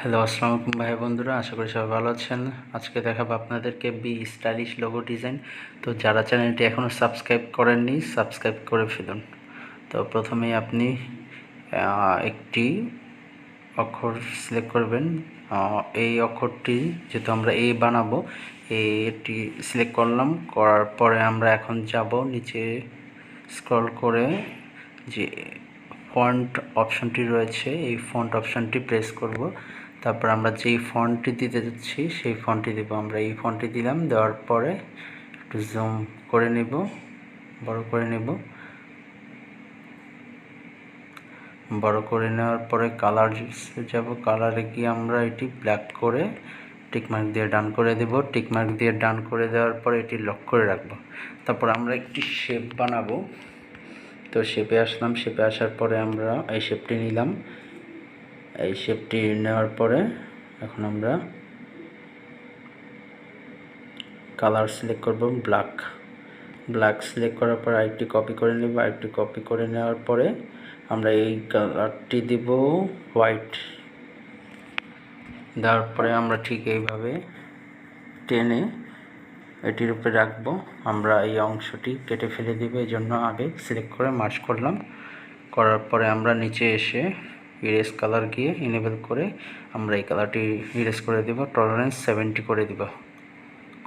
Hello, আসসালামু আলাইকুম ভাই বন্ধুরা, আশা করি সবাই ভালো আছেন। আজকে দেখাবো আপনাদেরকে স্টাইলিশ লোগো ডিজাইন। তো যারা চ্যানেলটি এখনও সাবস্ক্রাইব করেননি, সাবস্ক্রাইব করে ফেলুন। তো প্রথমেই আপনি একটি অক্ষর সিলেক্ট করবেন। এই অক্ষরটি যেহেতু আমরা এ বানাবো, এটি সিলেক্ট করলাম। করার পরে আমরা এখন যাব নিচে স্ক্রল করে যে ফন্ট অপশনটি রয়েছে, এই ফন্ট অপশনটি প্রেস করব। তারপর আমরা যেই ফন্টটি দিতে যাচ্ছি সেই ফন্টটি দেব। আমরা এই ফন্টটি দিলাম, দেওয়ার পরে একটু জুম করে নেব, বড় করে নেব। বড় করে নেওয়ার পরে কালার যাব, কালারে গিয়ে আমরা এটি ব্ল্যাক করে টিকমার্ক দিয়ে ডান করে দেব। টিকমার্ক দিয়ে ডান করে দেওয়ার পরে এটি লক করে রাখবো। তারপর আমরা একটি শেপ বানাবো। তো শেপে আসলাম, শেপে আসার পরে আমরা এই শেপটি নিলাম। এই শেপটি নেওয়ার পরে এখন আমরা কালার সিলেক্ট করব, ব্ল্যাক সিলেক্ট করার পর আরেকটি কপি করে নেব। আরেকটি কপি করে নেওয়ার পরে আমরা এই কালারটি দিব হোয়াইট। দেওয়ার পরে আমরা ঠিক এইভাবে টেনে এটির উপরে রাখবো। আমরা এই অংশটি কেটে ফেলে দেব, এই জন্য আগে সিলেক্ট করে মার্জ করলাম। করার পরে আমরা নিচে এসে ইরেজ কালার গিয়ে ইনেবল করে আমরা এই কালারটি ইরেজ করে দেব। টলারেন্স 70 করে দেব।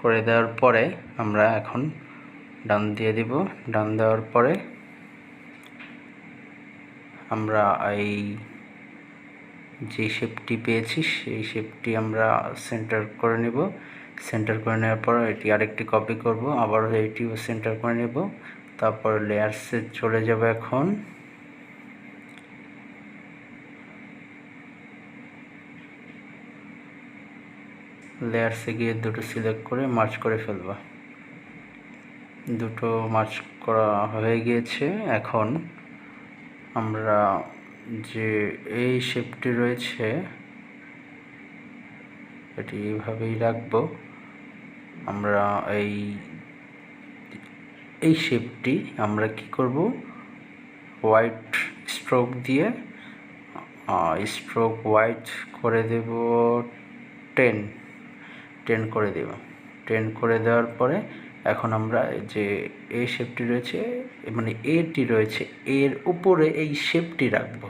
করে দেওয়ার পরে আমরা এখন ডান দিয়ে দিব। ডান দেওয়ার পরে আমরা এই যে শেপটি পেয়েছি সেই শেপটি আমরা সেন্টার করে নেব। সেন্টার করে নেওয়ার পর এটি আরেকটি কপি করব, আবার এইটিও সেন্টার করে নেব। তারপর লেয়ার্সে চলে যাব। এখন লেয়ার্সে গিয়ে দুটো সিলেক্ট করে মার্জ করে ফেলব। দুটো মার্জ করা হয়ে গিয়েছে। এখন আমরা যে এই শেপটি রয়েছে এটি এইভাবেই রাখবো। আমরা এই শেপটি আমরা কি করব, হোয়াইট স্ট্রোক দিয়ে স্ট্রোক হোয়াইট করে দেব 10 করে দেব। 10 করে দেওয়ার পরে এখন আমরা যে এই শেপটি রয়েছে, মানে এটি রয়েছে, এর উপরে এই শেপটি রাখব।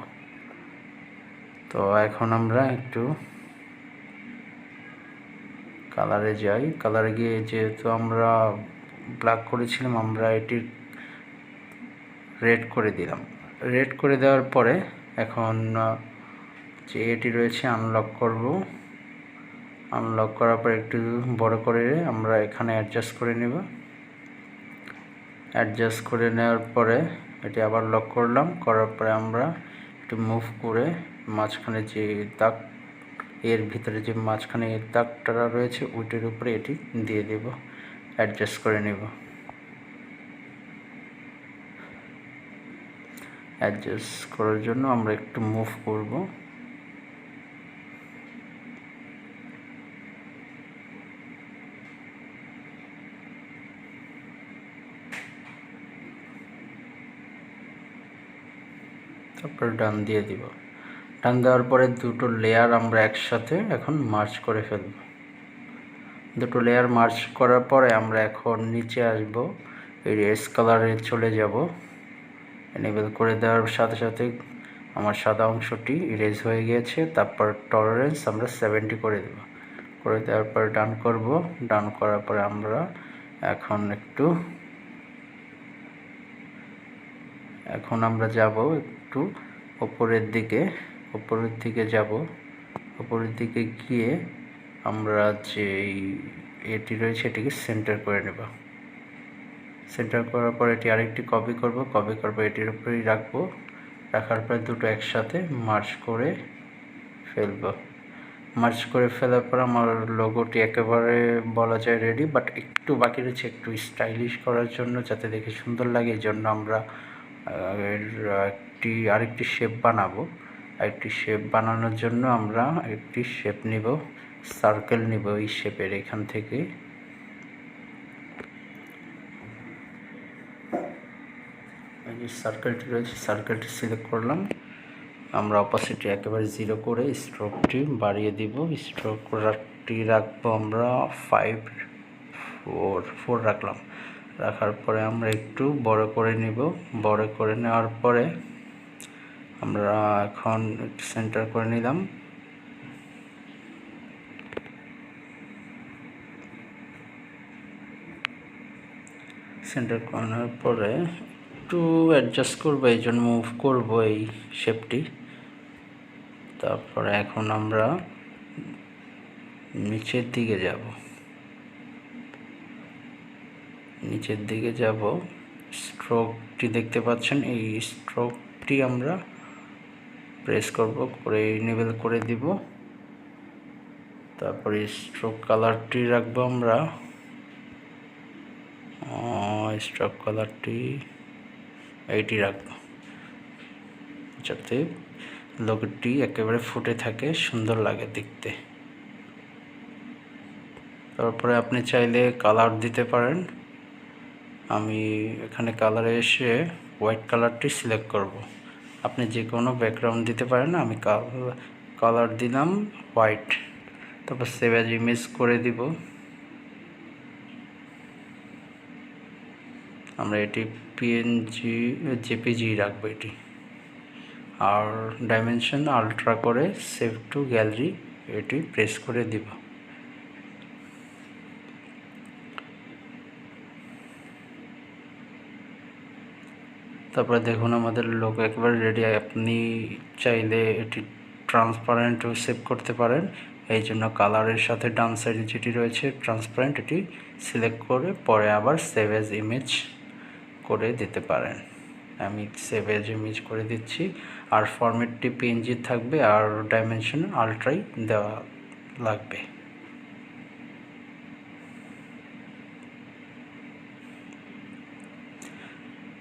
তো এখন আমরা একটু কালারে যাই। কালারে গিয়ে যেহেতু আমরা ব্ল্যাক করেছিলাম, আমরা এটি রেড করে দিলাম। রেড করে দেওয়ার পরে এখন যে এটি রয়েছে আনলক করব। আনলক করার পর একটু বড় করে আমরা এখানে অ্যাডজাস্ট করে নেব। অ্যাডজাস্ট করে নেওয়ার পরে এটি আবার লক করলাম। করার পরে আমরা একটু মুভ করে মাঝখানে যে দাগ, এর ভিতরে যে মাঝখানে এর দাগটা রয়েছে ওইটার উপরে এটি দিয়ে দেব, অ্যাডজাস্ট করে নেব। অ্যাডজাস্ট করার জন্য আমরা একটু মুভ করব। তারপর ডান দিয়ে দিব। ডান দেওয়ার পরে দুটো লেয়ার আমরা একসাথে এখন মার্জ করে ফেলব। দুটো লেয়ার মার্জ করার পরে আমরা এখন নিচে আসব, এই রেড কালারে চলে যাব। এনেবল করে দেওয়ার সাথে সাথে আমার সাদা অংশটি ইরেজ হয়ে গিয়েছে। তারপর টলারেন্স আমরা 70 করে দেব। করে দেওয়ার পর ডান করব। ডান করার পরে আমরা এখন আমরা যাব একটু উপরের দিকে যাব। উপরের দিকে গিয়ে আমরা যে এটি রয়েছে এটিকে সেন্টার করে নেব। সেন্টার করার পর এটি আরেকটি কপি করব, এটির উপরেই রাখবো। রাখার পর দুটো একসাথে মার্জ করে ফেলব। মার্জ করে ফেলার পর আমার লোগোটি একেবারে বলা যায় রেডি, বাট একটু বাকি রয়েছে একটু স্টাইলিশ করার জন্য, যাতে দেখে সুন্দর লাগে। এই জন্য আমরা আরেকটি শেপ বানাবো। আরেকটি শেপ বানানোর জন্য আমরা একটি শেপ নিব, সার্কেল নিব। এই শেপের এখান থেকে এই যে সার্কেলটি রয়েছে, সার্কেলটি সিলেক্ট করলাম। আমরা অপাসিটি একেবারে 0 করে স্ট্রোকটি বাড়িয়ে দিব। স্ট্রোকটি রাখবো আমরা 4 রাখলাম। রাখার পরে আমরা একটু বড় করে নিব। বড় করে নেওয়ার পরে আমরা এখন সেন্টার করে নিলাম। সেন্টার করানোর পরে একটু অ্যাডজাস্ট করবো, এই জন্য মুভ করবো এই শেপটি। তারপরে এখন আমরা নিচের দিকে যাব। স্ট্রোকটি দেখতে পাচ্ছেন, এই স্ট্রোকটি আমরা প্রেস করব, করে ইনেবল করে দিব। তারপরে স্ট্রোক কালারটি রাখবো আমরা, স্ট্রোক কালারটি এইটি রাখবো, যাতে লোগোটি একেবারে ফুটে থাকে, সুন্দর লাগে দেখতে। তারপরে আপনি চাইলে কালার দিতে পারেন। আমি এখানে কালারে এসে হোয়াইট কালারটি সিলেক্ট করব। আপনি যে কোনো ব্যাকগ্রাউন্ড দিতে পারেন, আমি কালার দিলাম হোয়াইট। তারপর সেভ অ্যাজ ইমেজ করে দিব। আমরা এটি জেপিজি রাখবো এটি। আর ডাইমেনশন আলট্রা করে সেভ টু গ্যালারি এটি প্রেস করে দিব। তারপরে দেখুন আমাদের লোগো একেবারে রেডি। আপনি চাইলে এটি ট্রান্সপারেন্টও সেভ করতে পারেন। এই জন্য কালারের সাথে ডান সাইডে যেটি রয়েছে ট্রান্সপারেন্ট, এটি সিলেক্ট করে পরে আবার সেভ অ্যাজ ইমেজ করে দিতে পারেন। আমি সেভ অ্যাজ ইমেজ করে দিচ্ছি। আর ফরম্যাটটি পিএনজি থাকবে, আর ডাইমেনশন আলট্রাই দেওয়া লাগবে।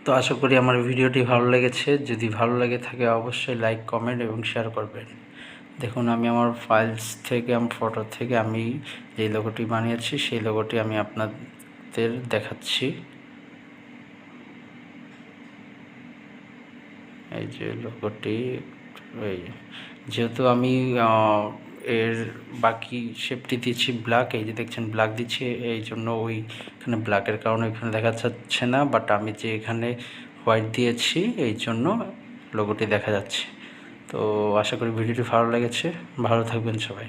তো আশা করি আমার ভিডিওটি ভালো লেগেছে। যদি ভালো লেগে থাকে অবশ্যই লাইক, কমেন্ট এবং শেয়ার করবেন। দেখুন আমি আমার ফাইলস থেকে, আমার ফটো থেকে আমি যে লোগোটি বানিয়েছি সেই লোগোটি আমি আপনাদের দেখাচ্ছি। এই যে লোগোটি, যেহেতু আমি এর বাকি শেপটি দিচ্ছি ব্ল্যাক, এই যে দেখছেন ব্ল্যাক দিচ্ছি, এই জন্য ওইখানে ব্ল্যাকের কারণে ওইখানে দেখা যাচ্ছে না, বাট আমি যে এখানে হোয়াইট দিয়েছি এই জন্য লোগোটি দেখা যাচ্ছে। তো আশা করি ভিডিওটি ভালো লেগেছে। ভালো থাকবেন সবাই।